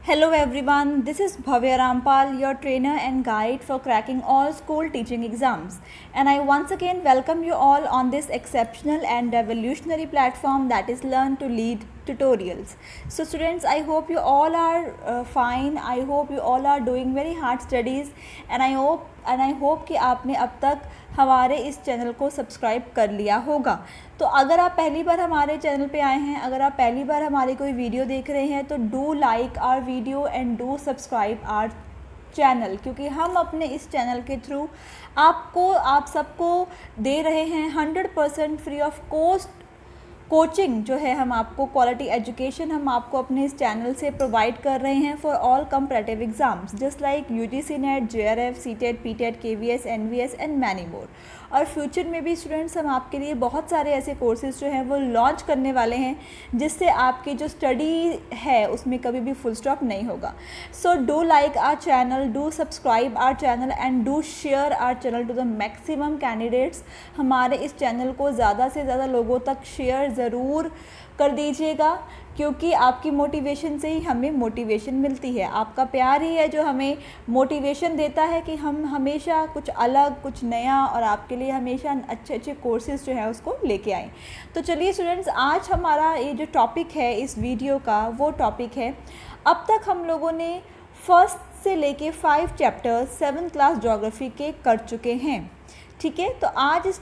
Hello everyone, this is Bhavya Rampal, your trainer and guide for cracking all school teaching exams. And I once again welcome you all on this exceptional and revolutionary platform that is Learn to Lead tutorials. So students, I hope you all are fine. I hope you all are doing very hard studies and I hope कि आपने अब तक हमारे इस channel को subscribe कर लिया होगा। तो अगर आप पहली बार हमारे चैनल पे आए हैं, अगर आप पहली बार हमारी कोई वीडियो देख रहे हैं तो do like our video and do subscribe our channel, क्योंकि हम अपने इस चैनल के थ्रू आप सबको दे रहे हैं 100% फ्री ऑफ कॉस्ट कोचिंग जो है। हम आपको क्वालिटी एजुकेशन हम आपको अपने इस चैनल से प्रोवाइड कर रहे हैं for all comparative exams just like UGC NET, JRF, CTET, PTET, KVS, NVS and many more. और फ्यूचर में भी स्टूडेंट्स हम आपके लिए बहुत सारे ऐसे कोर्सेज जो हैं वो लॉन्च करने वाले हैं जिससे आपकी जो स्टडी है उसमें कभी भी फुल स्टॉप नहीं होगा। So do like our channel, do subscribe our channel and do share our channel to the maximum candidates. हमारे इस चैनल को ज़्यादा से ज़्यादा लोगों तक शेयर ज़रूर कर दीजिएगा, क्योंकि आपकी मोटिवेशन से ही हमें मोटिवेशन मिलती है। आपका प्यार ही है जो हमें मोटिवेशन देता है कि हम हमेशा कुछ अलग, कुछ नया और आपके लिए हमेशा अच्छे अच्छे कोर्सेज जो है उसको लेके आएँ। तो चलिए स्टूडेंट्स, आज हमारा ये जो टॉपिक है इस वीडियो का वो टॉपिक है, अब तक हम लोगों ने फर्स्ट से लेके 5 चैप्टर्स 7th क्लास ज्योग्राफी के कर चुके हैं। ठीक है, तो आज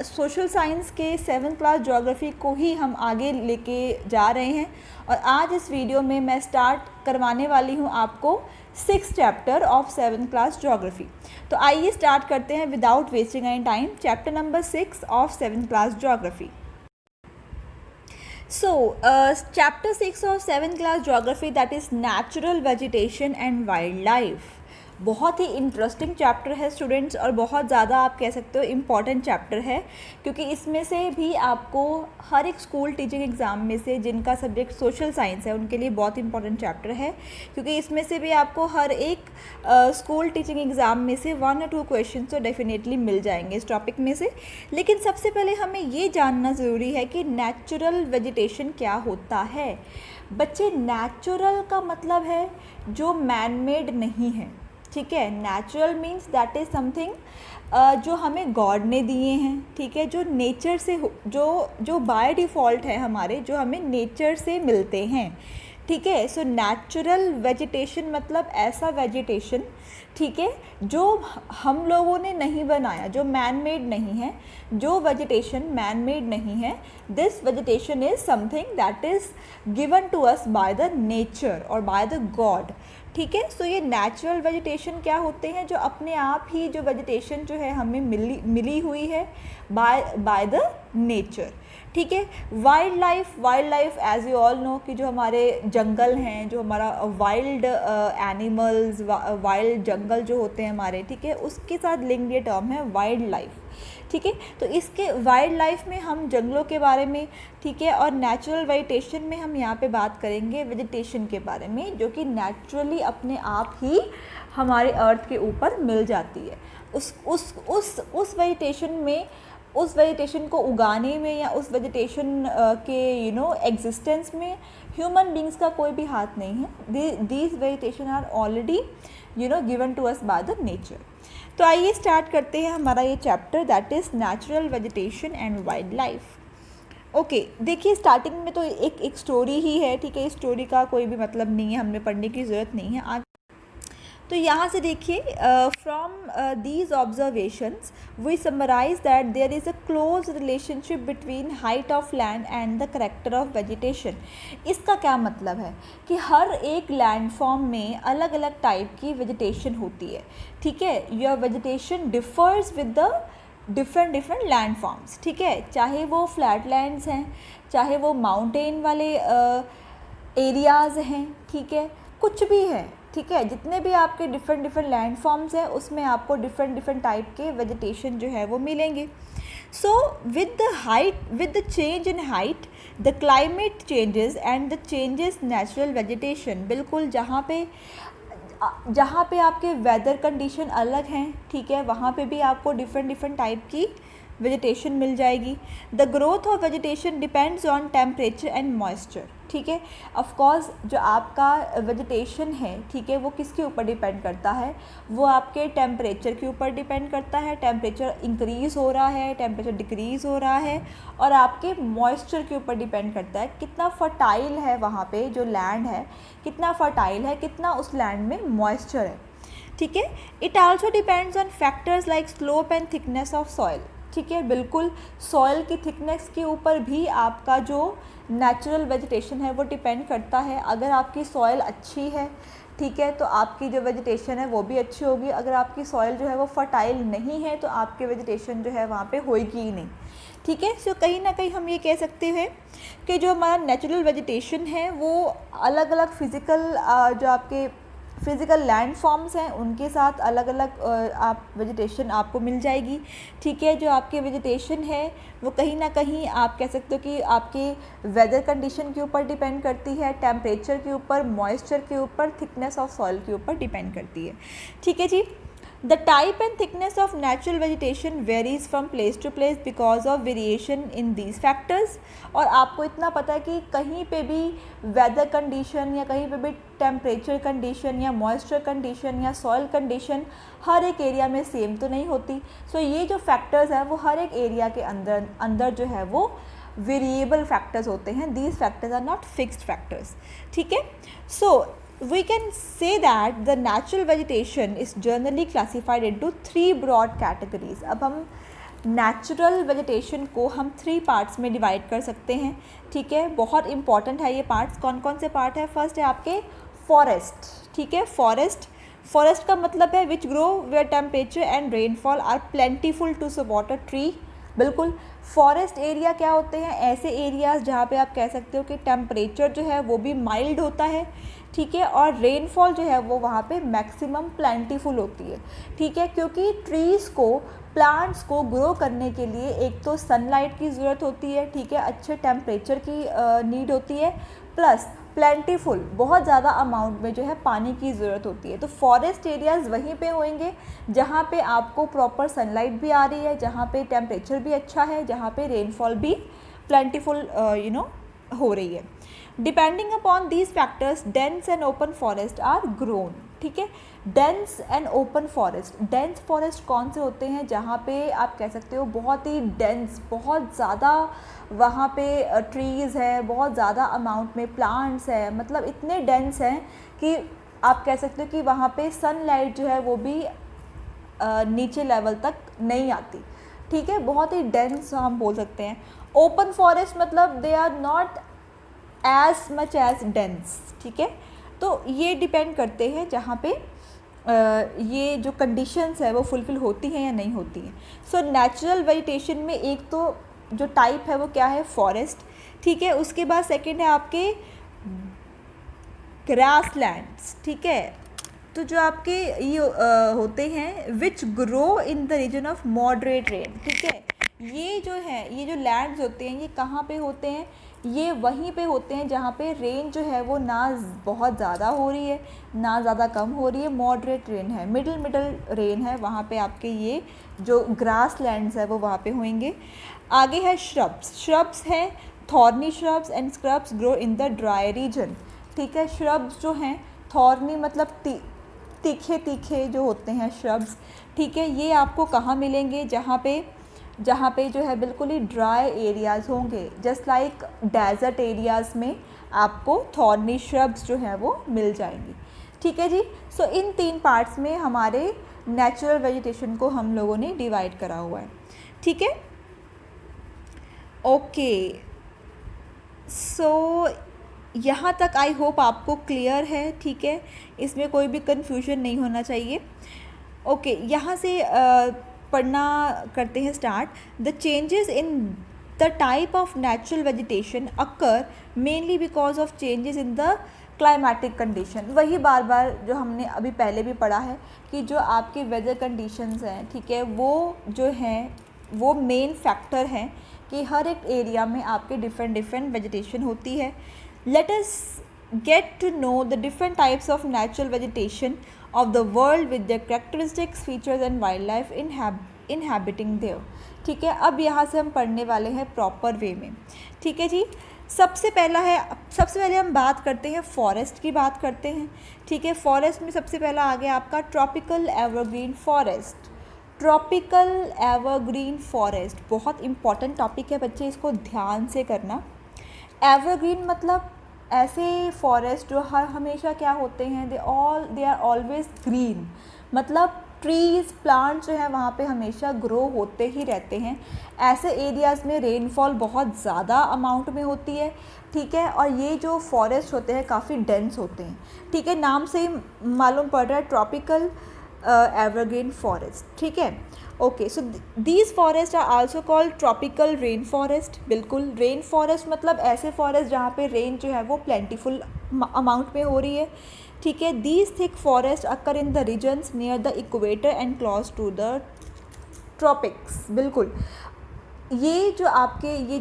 सोशल साइंस के 7th क्लास ज्योग्राफी को ही हम आगे लेके जा रहे हैं और आज इस वीडियो में मैं स्टार्ट करवाने वाली हूँ आपको 6th chapter of 7th class geography. तो आइए स्टार्ट करते हैं without wasting any time, chapter number 6 of 7th class geography. So, chapter 6 of 7th class geography, that is natural vegetation and wildlife। बहुत ही इंटरेस्टिंग चैप्टर है students और बहुत ज़्यादा आप कह सकते हो इम्पॉर्टेंट चैप्टर है, क्योंकि इसमें से भी आपको हर एक स्कूल टीचिंग एग्ज़ाम में से जिनका सब्जेक्ट सोशल साइंस है उनके लिए बहुत इंपॉर्टेंट चैप्टर है, क्योंकि इसमें से भी आपको हर एक स्कूल टीचिंग एग्ज़ाम में से 1 or 2 क्वेश्चन तो डेफिनेटली मिल जाएंगे इस टॉपिक में से। लेकिन सबसे पहले हमें ये जानना ज़रूरी है कि नेचुरल वेजिटेशन क्या होता है। बच्चे, नेचुरल का मतलब है जो मैन मेड नहीं है। ठीक है, natural means that is something जो हमें गॉड ने दिए हैं। ठीक है, जो नेचर से जो बाय डिफ़ॉल्ट है हमारे, जो हमें नेचर से मिलते हैं। ठीक है, सो नेचुरल वेजिटेशन मतलब ऐसा वेजिटेशन, ठीक है, जो हम लोगों ने नहीं बनाया, जो मैन मेड नहीं है। जो वेजिटेशन मैन मेड नहीं है, this vegetation is something that is given to us by the nature और बाय द गॉड। ठीक है, सो ये नेचुरल वेजिटेशन क्या होते हैं, जो अपने आप ही जो वेजिटेशन जो है हमें मिली हुई है बाय द नेचर। ठीक है, wild life as you all know कि जो हमारे जंगल हैं, जो हमारा वाइल्ड एनिमल्स, वाइल्ड जंगल जो होते हैं हमारे, ठीक है, उसके साथ लिंक्ड ये टर्म है वाइल्ड लाइफ। ठीक है, तो इसके वाइल्ड लाइफ में हम जंगलों के बारे में, ठीक है, और नेचुरल वेजिटेशन में हम यहाँ पे बात करेंगे वेजिटेशन के बारे में, जो कि नेचुरली अपने आप ही हमारे अर्थ के ऊपर मिल जाती है। उस वेजिटेशन में, उस वेजिटेशन को उगाने में या उस वेजिटेशन के एग्जिस्टेंस में ह्यूमन बींग्स का कोई भी हाथ नहीं है। These vegetation are already given to us by the nature. तो आइए स्टार्ट करते हैं हमारा ये chapter, that is natural vegetation and wild life. Okay, देखिए स्टार्टिंग में तो एक स्टोरी ही है। ठीक है, इस स्टोरी का कोई भी मतलब नहीं है, हमें पढ़ने की ज़रूरत नहीं है आज। तो यहाँ से देखिए, from these observations we summarise that there is a close relationship between height of land and the character of vegetation. इसका क्या मतलब है कि हर एक लैंड फॉर्म में अलग अलग टाइप की वेजिटेशन होती है। ठीक है, your vegetation differs with the different land forms. ठीक है, चाहे वो फ्लैट लैंड्स हैं, चाहे वो माउंटेन वाले एरियाज़ हैं, ठीक है, कुछ भी है। ठीक है, जितने भी आपके डिफरेंट लैंड फॉर्म्स हैं उसमें आपको डिफरेंट टाइप के वेजिटेशन जो है वो मिलेंगे। So with the change in height the climate changes and the changes natural vegetation. बिल्कुल, जहाँ पे आपके वेदर कंडीशन अलग हैं, ठीक है, वहाँ पे भी आपको डिफरेंट टाइप की वेजिटेशन मिल जाएगी। The growth of vegetation depends on temperature and moisture, ठीक है। ऑफ कोर्स जो आपका वेजिटेशन है, ठीक है, वो किसके ऊपर डिपेंड करता है, वो आपके टेम्परेचर के ऊपर डिपेंड करता है। टेम्परेचर इंक्रीज़ हो रहा है, टेम्परेचर डिक्रीज़ हो रहा है, और आपके मॉइस्चर के ऊपर डिपेंड करता है कितना फर्टाइल है वहाँ पे जो लैंड है, कितना फर्टाइल है, कितना उस लैंड में मॉइस्चर है, ठीक है। It also depends on factors like slope and thickness of soil, ठीक है। बिल्कुल सॉइल की थिकनेस के ऊपर भी आपका जो नेचुरल वेजिटेशन है वो डिपेंड करता है। अगर आपकी सॉइल अच्छी है, ठीक है, तो आपकी जो वेजिटेशन है वो भी अच्छी होगी। अगर आपकी सॉइल जो है वो फर्टाइल नहीं है तो आपकी वेजिटेशन जो है वहाँ पे होएगी ही नहीं, ठीक है। सो कहीं ना कहीं हम ये कह सकते हैं कि जो हमारा नेचुरल वेजिटेशन है वो अलग अलग फिज़िकल जो आपके फिज़िकल लैंड फॉर्म्स हैं उनके साथ अलग अलग आप वेजिटेशन आपको मिल जाएगी, ठीक है। जो आपकी वेजिटेशन है वो कहीं ना कहीं आप कह सकते हो कि आपके वेदर कंडीशन के ऊपर डिपेंड करती है, टेम्परेचर के ऊपर, मॉइस्चर के ऊपर, थिकनेस ऑफ सॉइल के ऊपर डिपेंड करती है, ठीक है जी। The type and thickness of natural vegetation varies from place to place because of variation in these factors। और आपको इतना पता है कि कहीं पे भी वेदर कंडीशन या कहीं पे भी टेम्परेचर कंडीशन या मॉइस्चर कंडीशन या सॉइल कंडीशन हर एक एरिया में सेम तो नहीं होती। सो ये जो फैक्टर्स हैं वो हर एक एरिया के अंदर जो है वो वेरिएबल फैक्टर्स होते हैं। These factors are not fixed factors, ठीक है। सो we can say that the natural vegetation is generally classified into 3 broad categories। अब हम natural vegetation को हम 3 parts में divide कर सकते हैं, ठीक है। बहुत important है ये parts। कौन कौन से part है? फर्स्ट है आपके forest, ठीक है। forest का मतलब है which grow where temperature and rainfall are plentiful to support a tree। बिल्कुल फॉरेस्ट एरिया क्या होते हैं? ऐसे एरियाज़ जहाँ पे आप कह सकते हो कि टेम्परेचर जो है वो भी माइल्ड होता है, ठीक है, और रेनफॉल जो है वो वहाँ पे मैक्सिमम प्लेंटीफुल होती है, ठीक है। क्योंकि ट्रीज़ को, प्लांट्स को ग्रो करने के लिए एक तो सनलाइट की ज़रूरत होती है, ठीक है, अच्छे टेम्परेचर की नीड होती है, प्लस प्लेंटीफुल बहुत ज़्यादा अमाउंट में जो है पानी की ज़रूरत होती है। तो फॉरेस्ट एरियाज़ वहीं पे होंगे जहाँ पे आपको प्रॉपर सनलाइट भी आ रही है, जहाँ पे टेम्परेचर भी अच्छा है, जहाँ पे रेनफॉल भी प्लेंटीफुल हो रही है। Depending upon these factors dense and open forest are grown, ठीक है। डेंस एंड ओपन फॉरेस्ट कौन से होते हैं? जहाँ पे आप कह सकते हो बहुत ही डेंस, बहुत ज़्यादा वहाँ पे ट्रीज़ है, बहुत ज़्यादा अमाउंट में प्लांट्स है, मतलब इतने डेंस हैं कि आप कह सकते हो कि वहाँ पे सनलाइट जो है वो भी नीचे लेवल तक नहीं आती, ठीक है। बहुत ही डेंस हम बोल सकते हैं। ओपन फॉरेस्ट मतलब they are not as much as dense, ठीक है। तो ये डिपेंड करते हैं जहाँ पे ये जो कंडीशंस है वो फुलफ़िल होती हैं या नहीं होती हैं। सो नेचुरल वेजिटेशन में एक तो जो टाइप है वो क्या है? फॉरेस्ट, ठीक है। उसके बाद सेकंड है आपके ग्रास लैंड्स, ठीक है। तो जो आपके ये होते हैं which grow in the region of moderate rain, ठीक है। ये जो है, ये जो लैंड्स होते हैं ये कहाँ पे होते हैं? ये वहीं पे होते हैं जहाँ पे रेन जो है वो ना बहुत ज़्यादा हो रही है ना ज़्यादा कम हो रही है, मॉडरेट रेन है, मिडल रेन है, वहाँ पे आपके ये जो ग्रास लैंड्स है वो वहाँ पे होंगे। आगे है श्रब्स हैं, thorny shrubs and scrubs grow in the dry region, ठीक है। श्रब्स जो हैं, थॉर्नी मतलब तीखे जो होते हैं श्रब्स, ठीक है, ये आपको कहाँ मिलेंगे? जहाँ पे जो है बिल्कुल ही ड्राई एरियाज़ होंगे, जस्ट लाइक डेजर्ट एरियाज़ में आपको थॉर्नी श्रब्स जो है वो मिल जाएंगी, ठीक है जी। सो इन 3 पार्ट्स में हमारे नेचुरल वेजिटेशन को हम लोगों ने डिवाइड करा हुआ है, ठीक है। ओके, सो यहाँ तक आई होप आपको क्लियर है, ठीक है, इसमें कोई भी कन्फ्यूजन नहीं होना चाहिए। ओके, यहाँ से पढ़ना करते हैं start. The changes in the type of natural vegetation occur mainly because of changes in the climatic condition. वही बार बार जो हमने अभी पहले भी पढ़ा है कि जो आपके वेदर कंडीशंस हैं, ठीक है, वो जो हैं वो मेन फैक्टर हैं कि हर एक एरिया में आपके डिफरेंट वेजिटेशन होती है। Let us get to know the different types of natural vegetation of the world with their characteristics, features and wildlife inhabiting there, ठीक है, अब यहाँ से हम पढ़ने वाले हैं प्रॉपर वे में। ठीक है जी, सबसे पहले हम बात करते हैं फॉरेस्ट की बात करते हैं। ठीक है, फॉरेस्ट में सबसे पहला आ गया आपका tropical evergreen forest. Tropical evergreen forest बहुत इंपॉर्टेंट टॉपिक है बच्चे, इसको ध्यान से करना। एवरग्रीन मतलब ऐसे फॉरेस्ट जो हर हमेशा क्या होते हैं, दे आर ऑलवेज ग्रीन, मतलब ट्रीज़ प्लांट जो है वहाँ पे हमेशा ग्रो होते ही रहते हैं। ऐसे एरियाज़ में रेनफॉल बहुत ज़्यादा अमाउंट में होती है। ठीक है, और ये जो फॉरेस्ट होते हैं काफ़ी डेंस होते हैं। ठीक है, नाम से ही मालूम पड़ रहा है ट्रॉपिकल एवरग्रीन फॉरेस्ट। ठीक है, okay, so these forest are also called tropical rain forest. बिल्कुल, रेन फॉरेस्ट मतलब ऐसे फॉरेस्ट जहाँ पे रेन जो है वो प्लेंटीफुल अमाउंट में हो रही है। ठीक है, these thick forest occur in the regions near the equator and close to the tropics. बिल्कुल, ये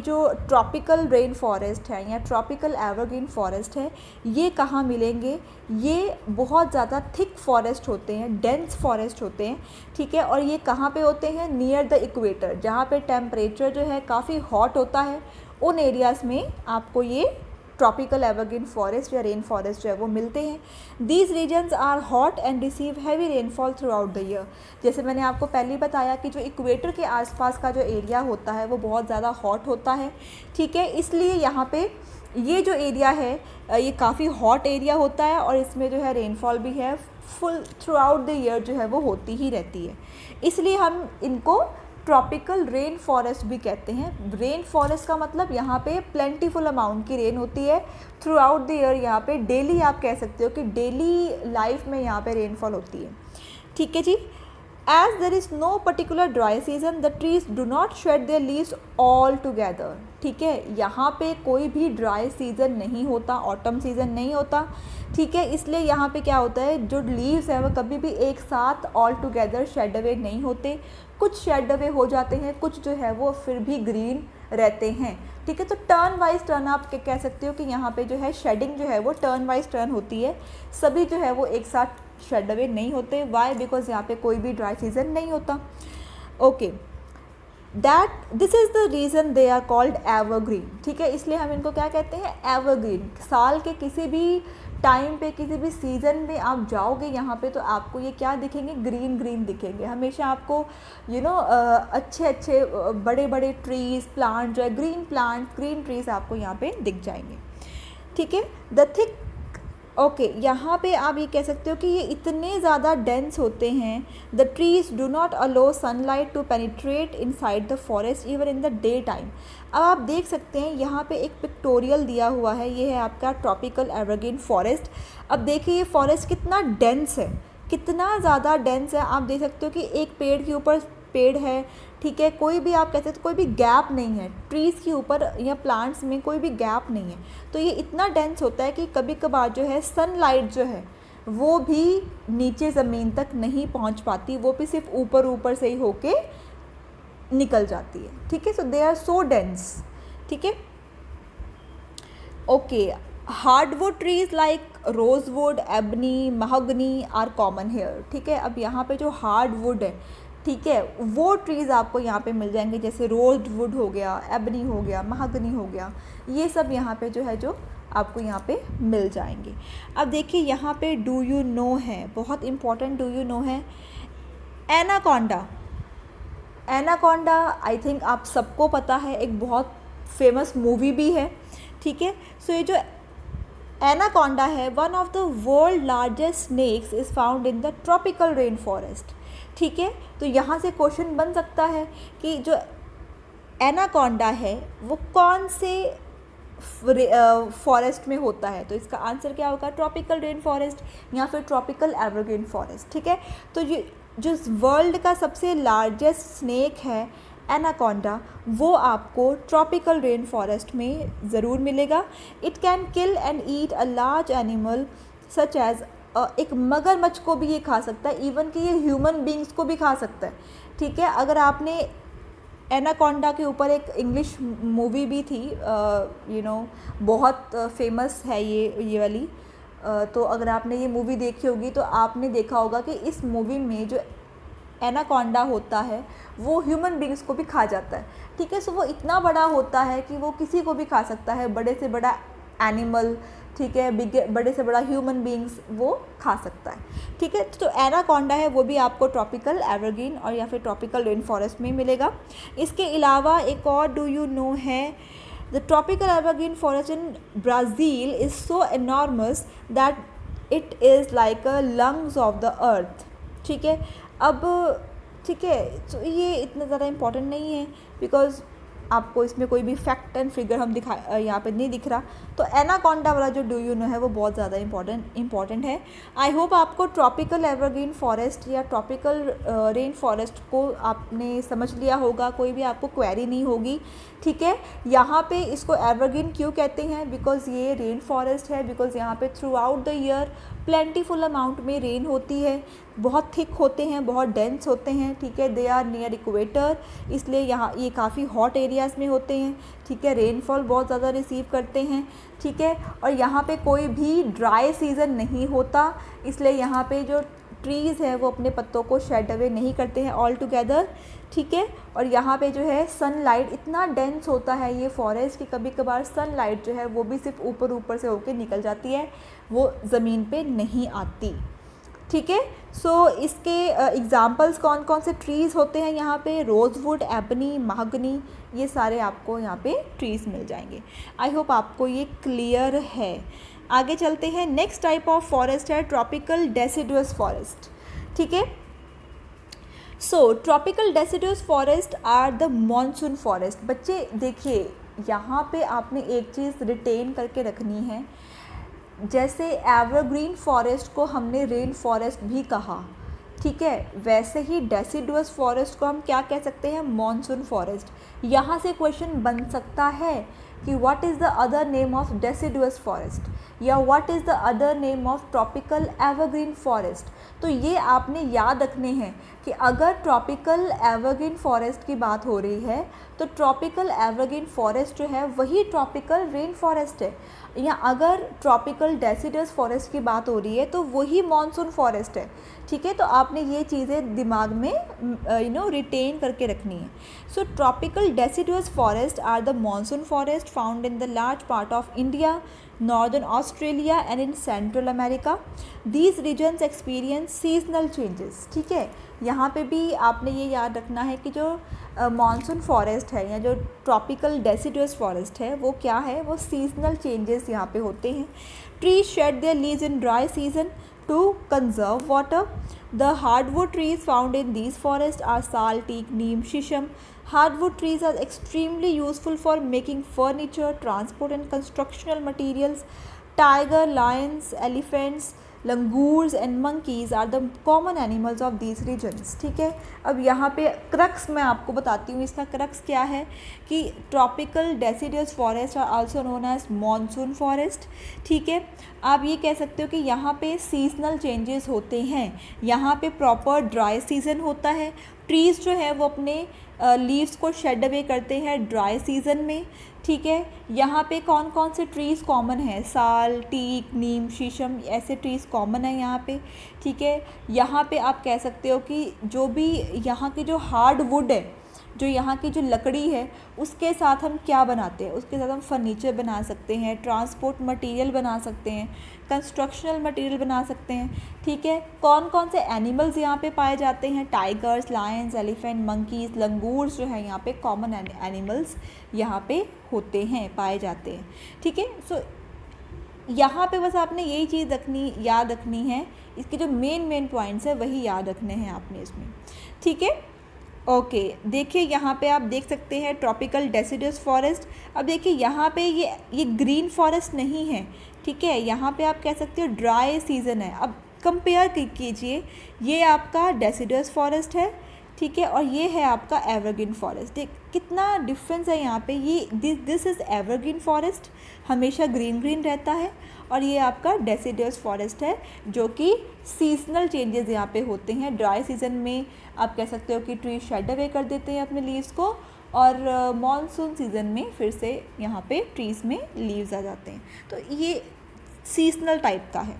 जो ट्रॉपिकल रेन फॉरेस्ट है या ट्रॉपिकल एवरग्रीन फॉरेस्ट है, ये कहाँ मिलेंगे? ये बहुत ज़्यादा थिक फॉरेस्ट होते हैं, डेंस फॉरेस्ट होते हैं। ठीक है, और ये कहाँ पे होते हैं? नियर द इक्वेटर, जहाँ पे टेम्परेचर जो है काफ़ी हॉट होता है, उन एरियाज़ में आपको ये ट्रॉपिकल एवरग्रीन फॉरेस्ट या रेन फॉरेस्ट जो है वो मिलते हैं। These regions are hot and receive heavy rainfall throughout the year. जैसे मैंने आपको पहले ही बताया कि जो इक्वेटर के आसपास का जो एरिया होता है वो बहुत ज़्यादा हॉट होता है। ठीक है, इसलिए यहाँ पे ये जो एरिया है ये काफ़ी हॉट एरिया होता है और इसमें जो है रेनफॉल भी है full through out the year जो है वो होती ही रहती है, इसलिए हम इनको ट्रॉपिकल रेन फॉरेस्ट भी कहते हैं। रेन फॉरेस्ट का मतलब यहाँ पे प्लेंटीफुल अमाउंट की रेन होती है थ्रू आउट द ईयर। यहाँ पे डेली आप कह सकते हो कि डेली लाइफ में यहाँ पे रेनफॉल होती है। ठीक है जी, as there is no particular dry season the trees do not shed their leaves all together. ठीक है, यहाँ पे कोई भी ड्राई सीज़न नहीं होता, ऑटम सीज़न नहीं होता। ठीक है, इसलिए यहाँ पे क्या होता है, जो लीव्स हैं वो कभी भी एक साथ ऑल टुगेदर शेड अवे नहीं होते, कुछ शेड अवे हो जाते हैं, कुछ जो है वो फिर भी ग्रीन रहते हैं। ठीक है, तो टर्न वाइज टर्न आप कह सकते हो कि यहाँ पे जो है शेडिंग जो है वो टर्न वाइज टर्न होती है, सभी जो है वो एक साथ शेड अवे नहीं होते। वाई? बिकॉज यहाँ पे कोई भी ड्राई सीजन नहीं होता। Okay, this is the reason they are called evergreen. ठीक है, इसलिए हम इनको क्या कहते हैं? एवरग्रीन। साल के किसी भी टाइम पे, किसी भी सीज़न में आप जाओगे यहाँ पे तो आपको ये क्या दिखेंगे? ग्रीन ग्रीन दिखेंगे हमेशा आपको। अच्छे अच्छे बड़े बड़े ट्रीज़, प्लांट जो है ग्रीन ट्रीज़ आपको यहाँ पे दिख जाएंगे। ठीक है, द थिक ओके, यहाँ पे आप ये कह सकते हो कि ये इतने ज़्यादा डेंस होते हैं। The trees do not allow sunlight to penetrate inside the forest even in the day time. अब आप देख सकते हैं यहाँ पे एक पिक्टोरियल दिया हुआ है, ये है आपका ट्रॉपिकल एवरग्रीन फॉरेस्ट। अब देखिए ये फॉरेस्ट कितना डेंस है, कितना ज़्यादा डेंस है। आप देख सकते हो कि एक पेड़ के ऊपर पेड़ है। ठीक है, कोई भी आप कहते हैं तो कोई भी गैप नहीं है ट्रीज़ के ऊपर या प्लांट्स में, कोई भी गैप नहीं है। तो ये इतना डेंस होता है कि कभी कभार जो है सनलाइट जो है वो भी नीचे ज़मीन तक नहीं पहुंच पाती, वो भी सिर्फ ऊपर ऊपर से ही होके निकल जाती है। ठीक है, सो दे आर सो डेंस। ठीक है, okay, hardwood trees like rosewood, ebony, mahogany are common here. ठीक है, अब यहाँ पे जो हार्डवुड है, ठीक है, वो ट्रीज़ आपको यहाँ पे मिल जाएंगे, जैसे रोजवुड हो गया, एबनी हो गया, महागनी हो गया, ये सब यहाँ पे जो है जो आपको यहाँ पे मिल जाएंगे। अब देखिए यहाँ पे डू यू नो है, बहुत इंपॉर्टेंट डू यू नो है। एनाकोंडा, एनाकोंडा आई थिंक आप सबको पता है, एक बहुत फेमस मूवी भी है। ठीक है, सो ये जो एनाकोंडा है, one of the world largest snakes is found in the tropical rain forest. ठीक है, तो यहाँ से क्वेश्चन बन सकता है कि जो एनाकोंडा है वो कौन से फॉरेस्ट में होता है, तो इसका आंसर क्या होगा? ट्रॉपिकल रेन फॉरेस्ट या फिर ट्रॉपिकल एवरग्रीन फॉरेस्ट। ठीक है, तो ये जो वर्ल्ड का सबसे लार्जेस्ट स्नेक है एनाकोंडा, वो आपको ट्रॉपिकल रेन फॉरेस्ट में ज़रूर मिलेगा। It can kill and eat a large animal such as, एक मगरमच्छ को भी ये खा सकता है, इवन कि ये ह्यूमन बींग्स को भी खा सकता है। ठीक है, अगर आपने एनाकोंडा के ऊपर एक इंग्लिश मूवी भी थी, बहुत फेमस है ये वाली, तो अगर आपने ये मूवी देखी होगी तो आपने देखा होगा कि इस मूवी में जो एनाकोंडा होता है वो ह्यूमन बींग्स को भी खा जाता है, ठीक है। सो वो इतना बड़ा होता है कि वो किसी को भी खा सकता है, बड़े से बड़ा एनिमल, ठीक है, बड़े से बड़ा ह्यूमन बींग्स वो खा सकता है, ठीक है। तो एनाकोंडा है वो भी आपको ट्रॉपिकल एवरग्रीन और या फिर ट्रॉपिकल रेन फॉरेस्ट में मिलेगा। इसके अलावा एक और डू यू नो है, the tropical evergreen forest in Brazil is so enormous that it is like a lungs of the earth, ठीक है। अब ठीक है, तो ये इतना ज़्यादा इम्पॉर्टेंट नहीं है बिकॉज आपको इसमें कोई भी फैक्ट एंड फिगर हम यहाँ पे नहीं दिख रहा। तो एनाकोंडा वाला जो डू यू नो है वो बहुत ज़्यादा इम्पॉर्टेंट है। आई होप आपको ट्रॉपिकल एवरग्रीन फॉरेस्ट या ट्रॉपिकल रेन फॉरेस्ट को आपने समझ लिया होगा, कोई भी आपको क्वेरी नहीं होगी, ठीक है। यहाँ पे इसको एवरग्रीन क्यों कहते हैं, बिकॉज ये रेन फॉरेस्ट है, बिकॉज यहाँ पे through out the year plentiful amount में रेन होती है, बहुत थिक होते हैं, बहुत डेंस होते हैं, ठीक है। दे आर नियर इक्वेटर, इसलिए यहाँ ये काफ़ी हॉट एरियाज़ में होते हैं, ठीक है। रेनफॉल बहुत ज़्यादा रिसीव करते हैं, ठीक है। और यहाँ पे कोई भी ड्राई सीज़न नहीं होता, इसलिए यहाँ पे जो ट्रीज़ है वो अपने पत्तों को शेड अवे नहीं करते हैं ऑल टुगेदर, ठीक है। और यहाँ पे जो है सनलाइट इतना डेंस होता है ये फॉरेस्ट कि कभी कभार सनलाइट जो है वो भी सिर्फ ऊपर से होके निकल जाती है, वो ज़मीन पे नहीं आती, ठीक है। सो इसके एग्ज़ाम्पल्स कौन कौन से ट्रीज़ होते हैं यहाँ पे, रोज़वुड, एबनी, महागनी, ये सारे आपको यहाँ पे ट्रीज़ मिल जाएंगे। आई होप आपको ये क्लियर है। आगे चलते हैं। नेक्स्ट टाइप ऑफ फॉरेस्ट है ट्रॉपिकल डेसिडुअस फॉरेस्ट, ठीक है। So tropical deciduous forest are the monsoon forest. बच्चे देखिए यहाँ पे आपने एक चीज़ रिटेन करके रखनी है, जैसे एवरग्रीन फॉरेस्ट को हमने रेन फॉरेस्ट भी कहा, ठीक है, वैसे ही डेसिडुअस फॉरेस्ट को हम क्या कह सकते हैं, मॉनसून फॉरेस्ट। यहाँ से क्वेश्चन बन सकता है कि what is the other name of deciduous forest या what is the other name of tropical evergreen forest. तो ये आपने याद रखने हैं कि अगर ट्रॉपिकल एवरग्रीन फॉरेस्ट की बात हो रही है तो ट्रॉपिकल एवरग्रीन फॉरेस्ट जो है वही ट्रॉपिकल रेन फॉरेस्ट है, या अगर ट्रॉपिकल डेसिडुअस फॉरेस्ट की बात हो रही है तो वही मॉनसून फॉरेस्ट है, ठीक है। तो आपने ये चीज़ें दिमाग में रिटेन करके रखनी है। So tropical deciduous forest are the monsoon forest found in the large part of India, northern Australia and in central America. These regions experience seasonal changes, ठीक है। यहाँ पे भी आपने ये याद रखना है कि जो मॉनसून फॉरेस्ट है या जो ट्रॉपिकल डेसिडुअस फॉरेस्ट है वो क्या है, वो सीजनल चेंजेस यहाँ पे होते हैं। Trees shade their leaves in dry season to conserve water. The hardwood trees found in these forests are sal, teak, neem, shisham. Hardwood trees are extremely useful for making furniture, transport and constructional materials. Tiger, lions, elephants, langurs and monkeys are the common animals of these regions, ठीक है। अब यहाँ पे crux मैं आपको बताती हूँ, इसका क्रक्स क्या है कि tropical deciduous forest are also known as monsoon forest, ठीक है। आप ये कह सकते हो कि यहाँ पे सीजनल चेंजेस होते हैं, यहाँ पे प्रॉपर ड्राई सीज़न होता है, ट्रीज़ जो है वो अपने लीव्स को शेड अवे करते हैं ड्राई सीज़न में, ठीक है। यहाँ पे कौन कौन से ट्रीज़ कॉमन है, साल, टीक, नीम, शीशम, ऐसे ट्रीज़ कॉमन है यहाँ पे, ठीक है। यहाँ पे आप कह सकते हो कि जो भी यहाँ की जो हार्ड वुड है, जो यहाँ की जो लकड़ी है, उसके साथ हम क्या बनाते हैं, उसके साथ हम फर्नीचर बना सकते हैं, ट्रांसपोर्ट मटेरियल बना सकते हैं, कंस्ट्रक्शनल मटेरियल बना सकते हैं, ठीक है। कौन कौन से एनिमल्स यहाँ पे पाए जाते हैं, tigers, Lions, elephant, monkeys, langurs जो है यहाँ पे कॉमन एनिमल्स यहाँ पे होते हैं, पाए जाते हैं, ठीक है। सो यहाँ पे बस आपने यही चीज़ याद रखनी है, इसके जो मेन पॉइंट्स है वही याद रखने हैं आपने इसमें, ठीक है। ओके, देखिए यहाँ पे आप देख सकते हैं ट्रॉपिकल डेसिडुअस फॉरेस्ट। अब देखिए यहाँ पे ये ग्रीन फॉरेस्ट नहीं है, ठीक है, यहाँ पे आप कह सकते हो ड्राई सीज़न है। अब कंपेयर कीजिए, ये आपका डेसिडुअस फॉरेस्ट है, ठीक है, और ये है आपका एवरग्रीन फॉरेस्ट। देख कितना डिफरेंस है यहाँ पे। ये दिस इज़ एवरग्रीन फॉरेस्ट, हमेशा ग्रीन रहता है, और ये आपका डेसिडुअस फॉरेस्ट है जो कि सीजनल चेंजेस यहाँ पे होते हैं। ड्राई सीज़न में आप कह सकते हो कि ट्री शेड अवे कर देते हैं अपने लीव्स को, और मॉनसून सीज़न में फिर से यहाँ पे ट्रीज़ में लीव्स आ जाते हैं। तो ये सीजनल टाइप का है,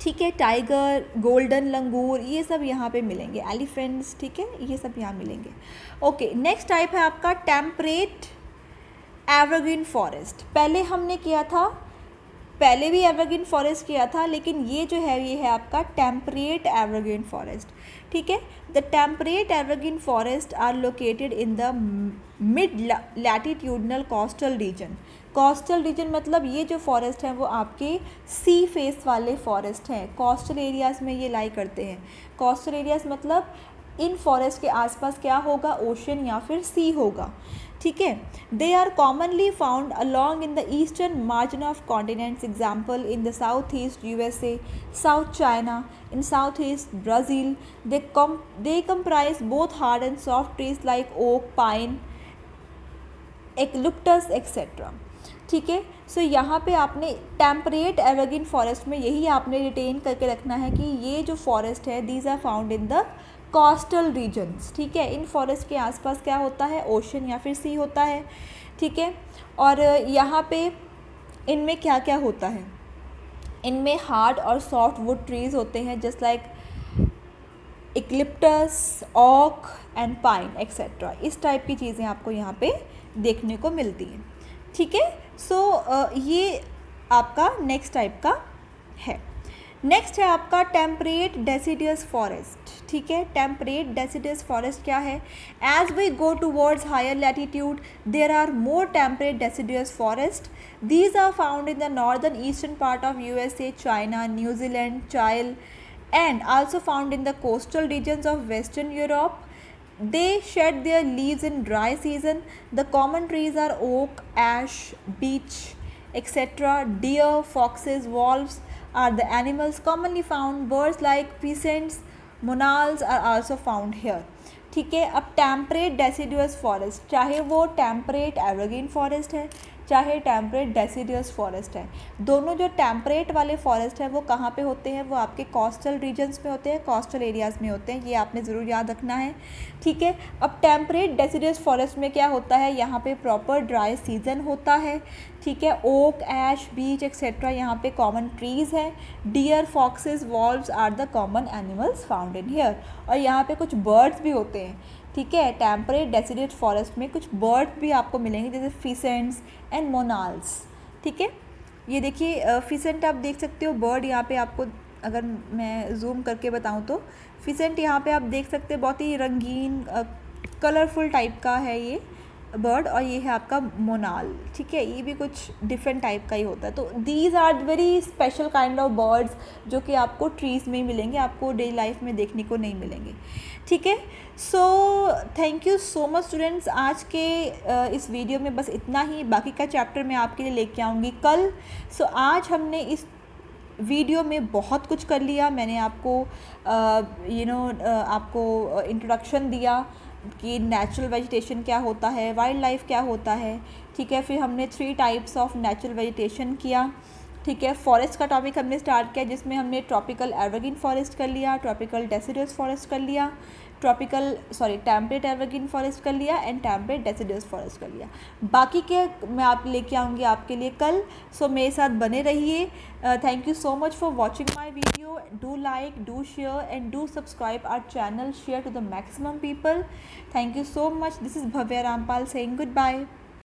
ठीक है। टाइगर, गोल्डन लंगूर, ये सब यहाँ पे मिलेंगे। एलिफेंट्स, ठीक है, ये सब यहाँ मिलेंगे। ओके, नेक्स्ट टाइप है आपका टेम्परेट एवरग्रीन फॉरेस्ट। पहले हमने किया था, पहले भी एवरग्रीन फॉरेस्ट किया था, लेकिन ये जो है ये है आपका टेम्परेट एवरग्रीन फॉरेस्ट। ठीक है। The temperate evergreen forest are located in the mid latitudinal coastal region. Coastal region मतलब ये जो फॉरेस्ट हैं वो आपके सी फेस वाले फॉरेस्ट हैं, कोस्टल एरियाज़ में ये लाई करते हैं। कोस्टल एरियाज़ मतलब इन फॉरेस्ट के आसपास क्या होगा, ओशन या फिर सी होगा। ठीक है। They are commonly found along in the eastern margin of continents, example in the south east USA, south China, in southeast Brazil. They comprise both hard and soft trees like oak, pine, eucalyptus, etc. ठीक है। सो यहाँ पे आपने temperate evergreen forest में यही आपने retain करके रखना है कि ये जो फॉरेस्ट है these are found in the coastal regions. ठीक है। इन फॉरेस्ट के आसपास क्या होता है, ओशन या फिर सी होता है। ठीक है। और यहाँ पे इनमें क्या क्या होता है, इनमें हार्ड और सॉफ्ट वुड ट्रीज़ होते हैं, जस्ट लाइक इक्लिप्टस, ऑक एंड पाइन एक्सेट्रा। इस टाइप की चीज़ें आपको यहाँ पे देखने को मिलती हैं। ठीक है। सो ये आपका नेक्स्ट टाइप का है। नेक्स्ट है आपका टेम्परेट डेसिडियस फॉरेस्ट। ठीक है। टेम्परेट डेसिडियस फॉरेस्ट क्या है, as we go towards higher latitude there are more temperate deciduous forest. These are found in the northern eastern part of USA, China, New Zealand, Chile, and also found in the coastal regions of Western Europe. They shed their leaves in dry season. The common trees are oak, ash, beech, etc. Deer, foxes, wolves are the animals commonly found. Birds like pheasants, monals are also found here. ठीक है। अब temperate deciduous forest, चाहे वो temperate evergreen forest है चाहे temperate deciduous forest है, दोनों जो टेम्परेट वाले फॉरेस्ट है वो कहाँ पे होते हैं, वो आपके कोस्टल रीजन्स में होते हैं, कोस्टल एरियाज़ में होते हैं। ये आपने ज़रूर याद रखना है। ठीक है। अब टेम्परेट डेसिडुअस फॉरेस्ट में क्या होता है, यहाँ पे प्रॉपर ड्राई सीजन होता है। ठीक है। ओक, ऐश, बीच एक्सेट्रा यहाँ पे कॉमन ट्रीज़ हैं। Deer, foxes, wolves are the common animals found in here. और यहाँ पे कुछ बर्ड्स भी होते हैं। ठीक है। टेम्परेट डेसिडेट फॉरेस्ट में कुछ बर्ड्स भी आपको मिलेंगे, जैसे फिसेंट्स एंड मोनाल्स। ठीक है। ये देखिए फिसेंट आप देख सकते हो, बर्ड यहाँ पे आपको अगर मैं जूम करके बताऊँ तो फिसेंट यहाँ पे आप देख सकते हो, बहुत ही रंगीन कलरफुल टाइप का है ये बर्ड। और ये है आपका मोनाल। ठीक है। ये भी कुछ डिफरेंट टाइप का ही होता है। तो these are very special kind of birds जो कि आपको ट्रीज़ में ही मिलेंगे, आपको डेली लाइफ में देखने को नहीं मिलेंगे। ठीक है। So thank you so much students. आज के इस वीडियो में बस इतना ही, बाकी का चैप्टर मैं आपके लिए लेके आऊँगी कल। सो आज हमने इस वीडियो में बहुत कुछ कर लिया। मैंने आपको आपको इंट्रोडक्शन दिया कि नेचुरल वेजिटेशन क्या होता है, वाइल्ड लाइफ क्या होता है। ठीक है। फिर हमने 3 टाइप्स ऑफ नेचुरल वेजिटेशन किया। ठीक है। फॉरेस्ट का टॉपिक हमने स्टार्ट किया, जिसमें हमने ट्रॉपिकल एवरग्रीन फॉरेस्ट कर लिया, ट्रॉपिकल डेसिडुअस फॉरेस्ट कर लिया, टेम्परेट एवरग्रीन फॉरेस्ट कर लिया एंड टेम्परेट डेसिडुअस फॉरेस्ट कर लिया। बाकी के मैं आप लेके आऊँगी आपके लिए कल। सो मेरे साथ बने रहिए। Thank you so much for watching my video. Do like, do share and do subscribe our channel, share to the maximum people. Thank you so much. This is Bhavya Rampal saying good bye.